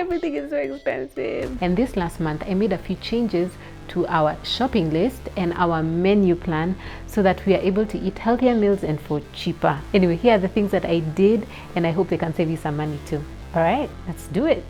everything is so expensive. And this last month, I made a few changes to our shopping list and our menu plan so that we are able to eat healthier meals and for cheaper. Anyway, here are the things that I did, and I hope they can save you some money too. All right, let's do it.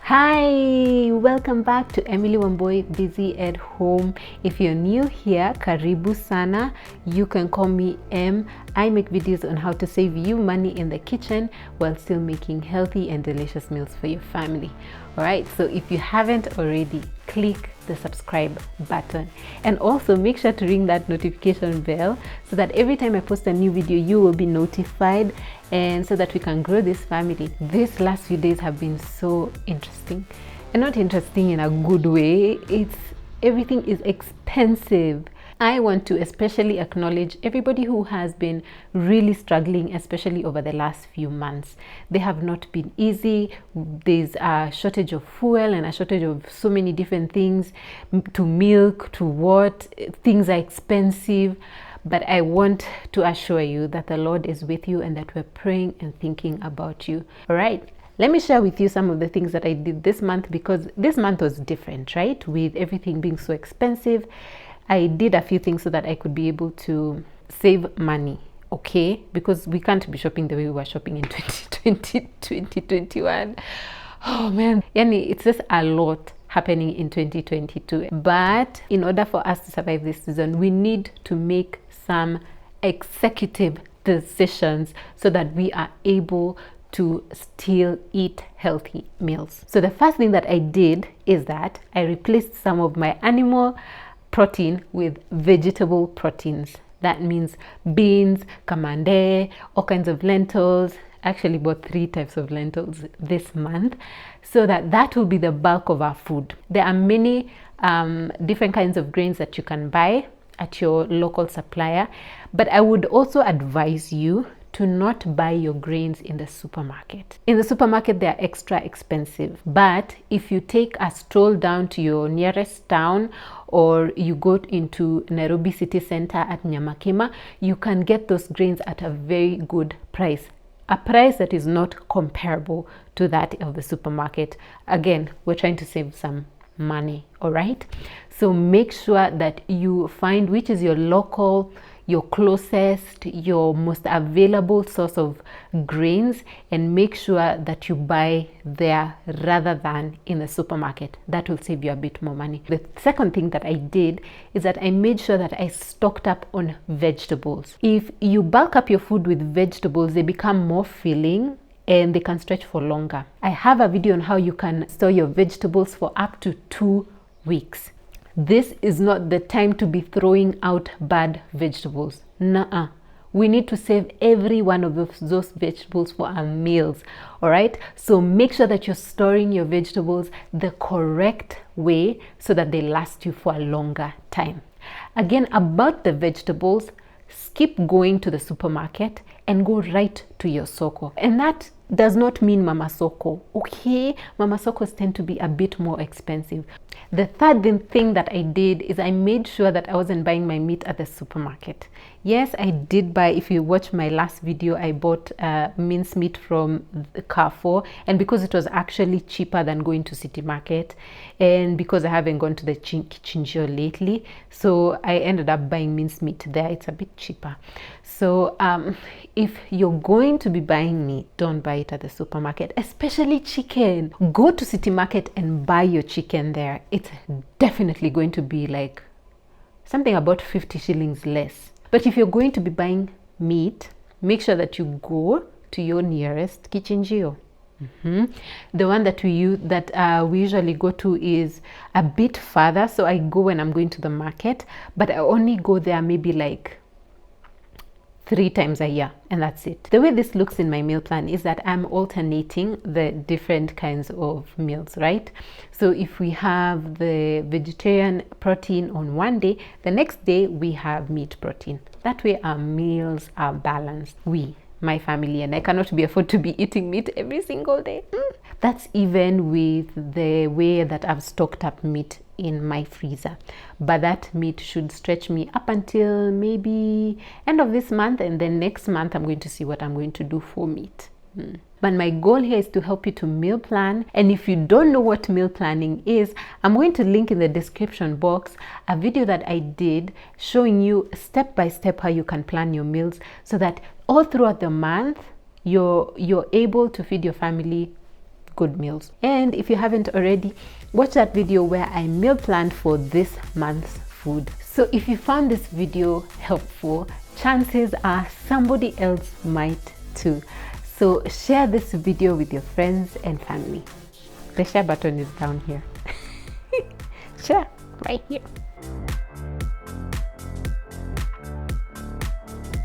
Hi, welcome back to Emily Wamboy Busy at Home. If you're new here, karibu sana. You can call me Em. I make videos on how to save you money in the kitchen while still making healthy and delicious meals for your family. All right, so if you haven't already, click the subscribe button and also make sure to ring that notification bell so that every time I post a new video, you will be notified, and so that we can grow this family. These last few days have been so interesting, and not interesting in a good way. Everything is expensive. I want to especially acknowledge everybody who has been really struggling, especially over the last few months. They have not been easy. There's a shortage of fuel and a shortage of so many different things, to milk, to what. Things are expensive. But I want to assure you that the Lord is with you and that we're praying and thinking about you. All right. Let me share with you some of the things that I did this month, because this month was different, right? With everything being so expensive, I did a few things so that I could be able to save money, okay? Because we can't be shopping the way we were shopping in 2020, 2021. Oh man, yani it's just a lot happening in 2022. But in order for us to survive this season, we need to make some executive decisions so that we are able to still eat healthy meals. So the first thing that I did is that I replaced some of my animal protein with vegetable proteins. That means beans, kamande, all kinds of lentils. I actually bought 3 types of lentils this month, so that will be the bulk of our food. There are many different kinds of grains that you can buy at your local supplier, but I would also advise you to not buy your grains in the supermarket. In the supermarket, they are extra expensive. But if you take a stroll down to your nearest town, or you go into Nairobi city center at Nyamakima, you can get those grains at a very good price. A price that is not comparable to that of the supermarket. Again, we're trying to save some money, all right? So make sure that you find which is your local, your closest, your most available source of grains, and make sure that you buy there rather than in the supermarket. That will save you a bit more money. The second thing that I did is that I made sure that I stocked up on vegetables. If you bulk up your food with vegetables, they become more filling and they can stretch for longer. I have a video on how you can store your vegetables for up to 2 weeks. This is not the time to be throwing out bad vegetables. Nuh-uh. We need to save every one of those vegetables for our meals, all right? So make sure that you're storing your vegetables the correct way so that they last you for a longer time. Again, about the vegetables, skip going to the supermarket and go right to your soko. And that does not mean Mama Soko, okay? Mama Sokos tend to be a bit more expensive. The third thing that I did is I made sure that I wasn't buying my meat at the supermarket. Yes, I did buy, if you watch my last video, I bought minced meat from Carrefour, and because it was actually cheaper than going to City Market, and because I haven't gone to the Chinchio lately, so I ended up buying minced meat there. It's a bit cheaper. So if you're going to be buying meat, don't buy it at the supermarket, especially chicken. Go to City Market and buy your chicken there. It's definitely going to be like something about 50 shillings less. But if you're going to be buying meat, make sure that you go to your nearest kichinjio. The one that we usually go to is a bit further, so I go when I'm going to the market, but I only go there maybe like 3 times a year, and that's it. The way this looks in my meal plan is that I'm alternating the different kinds of meals, right? So if we have the vegetarian protein on one day, the next day we have meat protein. That way our meals are balanced. My family and I cannot be afford to be eating meat every single day. That's even with the way that I've stocked up meat in my freezer, but that meat should stretch me up until maybe end of this month, and then next month I'm going to see what I'm going to do for meat. But my goal here is to help you to meal plan. And if you don't know what meal planning is, I'm going to link in the description box a video that I did showing you step by step how you can plan your meals so that all throughout the month you're able to feed your family good meals. And if you haven't already, watch that video where I meal planned for this month's food. So if you found this video helpful, chances are somebody else might too. So share this video with your friends and family. The share button is down here. Share right here.